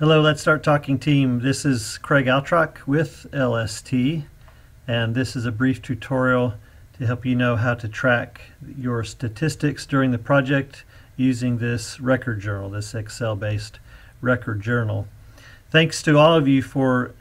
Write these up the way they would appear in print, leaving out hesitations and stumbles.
Hello, Let's Start Talking team. This is Craig Altrock with LST, and this is a brief tutorial to help you know how to track your statistics during the project using this record journal, this Excel-based record journal. Thanks to all of you for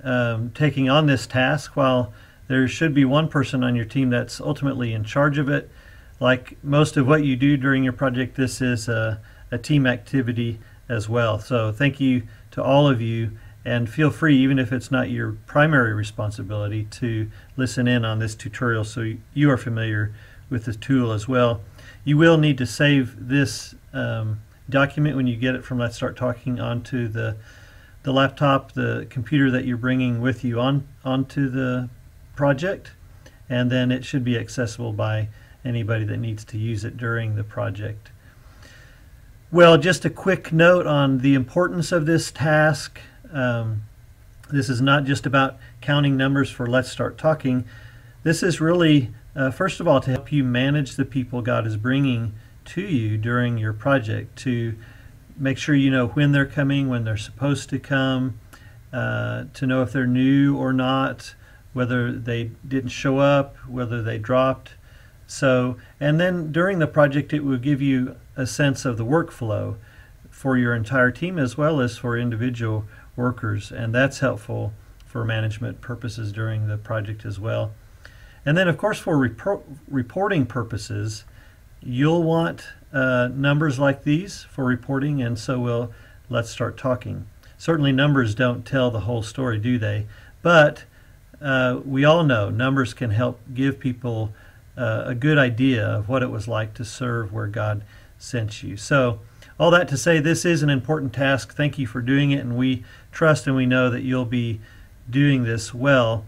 taking on this task. While there should be one person on your team that's ultimately in charge of it, like most of what you do during your project, this is a team activity as well. So thank you to all of you, and feel free, even if it's not your primary responsibility, to listen in on this tutorial so you are familiar with the tool as well. You will need to save this document when you get it from Let's Start Talking onto the laptop, the computer that you're bringing with you onto the project, and then it should be accessible by anybody that needs to use it during the project. Well, just a quick note on the importance of this task. This is not just about counting numbers for Let's Start Talking. This is really, first of all, to help you manage the people God is bringing to you during your project, to make sure you know when they're coming, when they're supposed to come, to know if they're new or not, whether they didn't show up, whether they dropped. So, and then during the project it will give you a sense of the workflow for your entire team as well as for individual workers, and that's helpful for management purposes during the project as well. And then of course for reporting purposes, you'll want numbers like these for reporting, and so will Let's Start Talking. Certainly numbers don't tell the whole story, do they? But we all know numbers can help give people a good idea of what it was like to serve where God sent you. So all that to say, this is an important task. Thank you for doing it, and we trust and we know that you'll be doing this well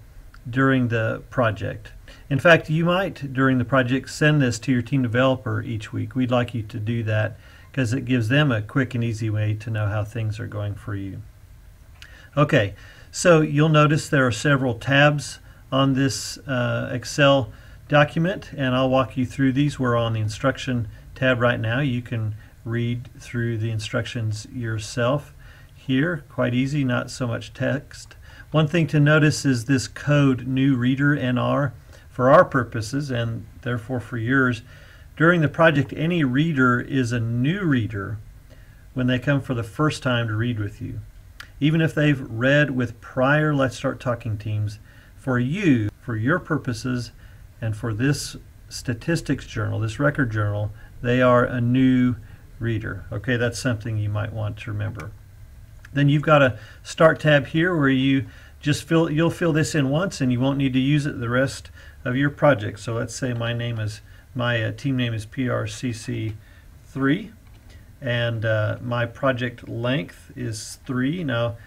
during the project. In fact, you might during the project send this to your team developer each week. We'd like you to do that because it gives them a quick and easy way to know how things are going for you. Okay, so you'll notice there are several tabs on this Excel document, and I'll walk you through these. We're on the instruction tab right now. You can read through the instructions yourself here. Quite easy, not so much text. One thing to notice is this code new reader NR. For our purposes, and therefore for yours, during the project any reader is a new reader when they come for the first time to read with you. Even if they've read with prior Let's Start Talking teams, for you, for your purposes, and for this statistics journal, this record journal, they are a new reader. Okay, that's something you might want to remember. Then you've got a Start tab here where you just you'll fill this in once and you won't need to use it the rest of your project. So let's say my team name is PRCC3, and my project length is 3. Now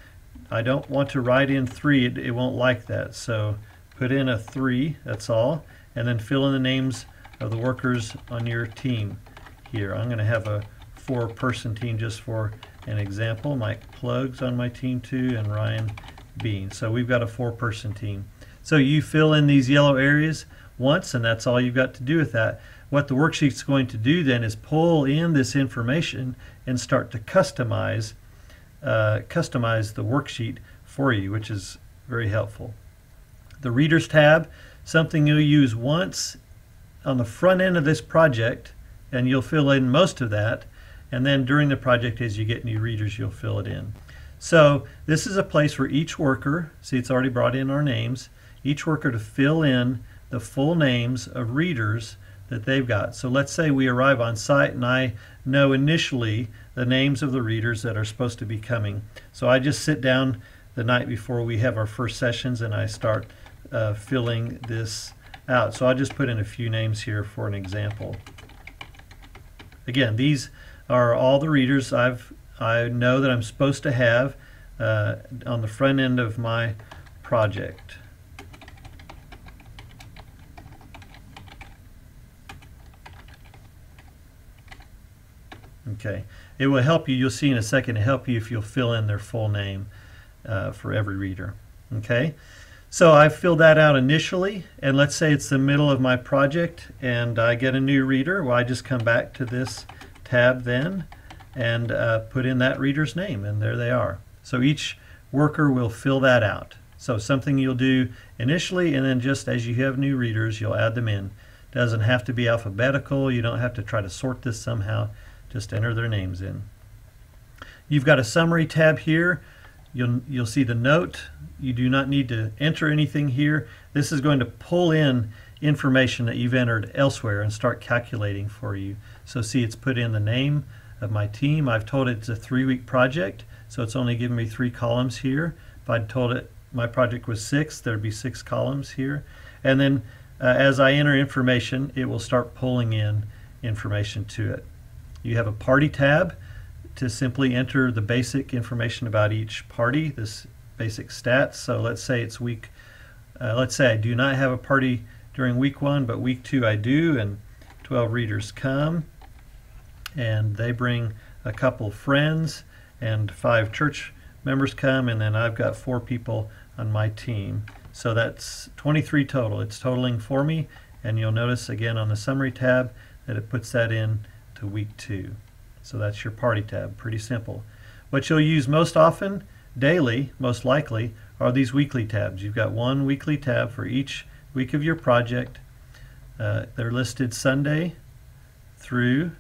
I don't want to write in 3, it won't like that, so put in a 3, that's all, and then fill in the names of the workers on your team here. I'm going to have a 4-person team just for an example. Mike Plug's on my team too, and Ryan Bean. So we've got a 4-person team. So you fill in these yellow areas once, and that's all you've got to do with that. What the worksheet's going to do then is pull in this information and start to customize the worksheet for you, which is very helpful. The Readers tab, something you'll use once on the front end of this project, and you'll fill in most of that, and then during the project as you get new readers you'll fill it in. So this is a place where each worker, see it's already brought in our names, each worker to fill in the full names of readers that they've got. So let's say we arrive on site and I know initially the names of the readers that are supposed to be coming. So I just sit down the night before we have our first sessions and I start filling this out. So I'll just put in a few names here for an example. Again, these are all the readers I know that I'm supposed to have on the front end of my project. Okay, it will help you, you'll see in a second, help you if you'll fill in their full name for every reader. Okay, so I've filled that out initially, and let's say it's the middle of my project and I get a new reader. Well, I just come back to this tab then and put in that reader's name, and there they are. So each worker will fill that out. So something you'll do initially, and then just as you have new readers, you'll add them in. Doesn't have to be alphabetical. You don't have to try to sort this somehow. Just enter their names in. You've got a summary tab here. You'll see the note. You do not need to enter anything here. This is going to pull in information that you've entered elsewhere and start calculating for you. So see, it's put in the name of my team. I've told it it's a 3-week project, so it's only giving me 3 columns here. If I'd told it my project was 6, there'd be 6 columns here. And then as I enter information, it will start pulling in information to it. You have a party tab to simply enter the basic information about each party, this basic stats. So let's say it's let's say I do not have a party during week 1, but week 2 I do, and 12 readers come, and they bring a couple friends, and 5 church members come, and then I've got 4 people on my team. So that's 23 total. It's totaling for me, and you'll notice again on the summary tab that it puts that in to week 2. So that's your party tab. Pretty simple. What you'll use most often, daily, most likely, are these weekly tabs. You've got one weekly tab for each week of your project. They're listed Sunday through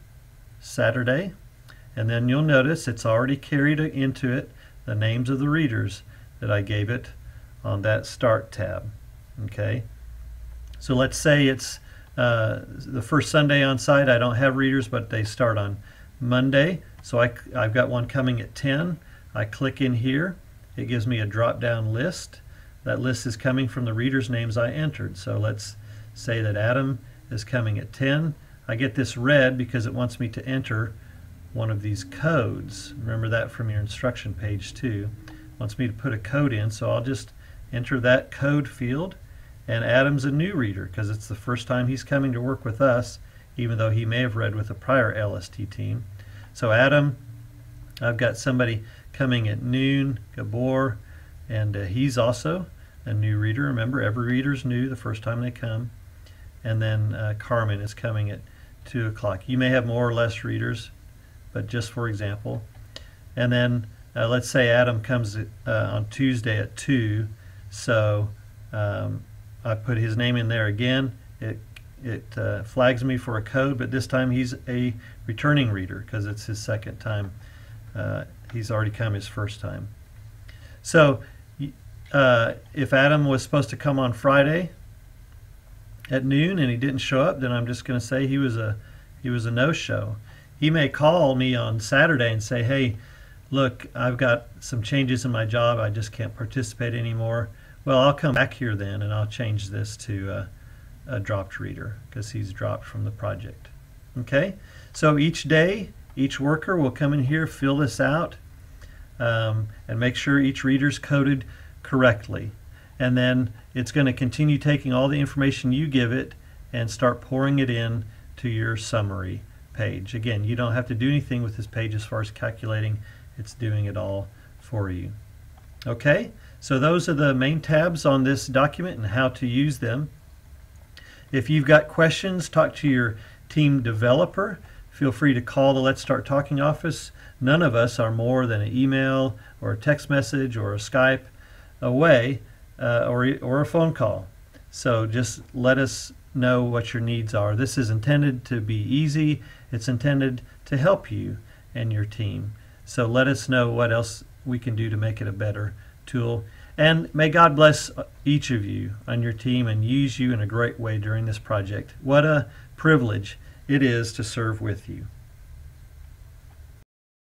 Saturday, and then you'll notice it's already carried into it the names of the readers that I gave it on that Start tab. Okay, so let's say it's the first Sunday on site. I don't have readers, but they start on Monday, so I've got one coming at 10. I click in here. It gives me a drop-down list. That list is coming from the readers' names I entered. So let's say that Adam is coming at 10. I get this red because it wants me to enter one of these codes. Remember that from your instruction page too. It wants me to put a code in, so I'll just enter that code field. And Adam's a new reader because it's the first time he's coming to work with us, even though he may have read with a prior LST team. So Adam, I've got somebody coming at noon, Gabor, and he's also a new reader. Remember, every reader's new the first time they come. And then Carmen is coming at 2 o'clock. You may have more or less readers, but just for example. And then let's say Adam comes on Tuesday at 2, so I put his name in there again. It flags me for a code, but this time he's a returning reader because it's his second time. He's already come his first time. So if Adam was supposed to come on Friday at noon and he didn't show up, then I'm just going to say he was a no-show. He may call me on Saturday and say, hey, look, I've got some changes in my job. I just can't participate anymore. Well, I'll come back here then and I'll change this to a dropped reader because he's dropped from the project. Okay, so each day, each worker will come in here, fill this out, and make sure each reader's coded correctly. And then it's going to continue taking all the information you give it and start pouring it in to your summary page. Again, you don't have to do anything with this page as far as calculating. It's doing it all for you. Okay, so those are the main tabs on this document and how to use them. If you've got questions, talk to your team developer. Feel free to call the Let's Start Talking office. None of us are more than an email or a text message or a Skype away or a phone call. So just let us know what your needs are. This is intended to be easy. It's intended to help you and your team. So let us know what else we can do to make it a better tool. And may God bless each of you on your team and use you in a great way during this project. What a privilege it is to serve with you.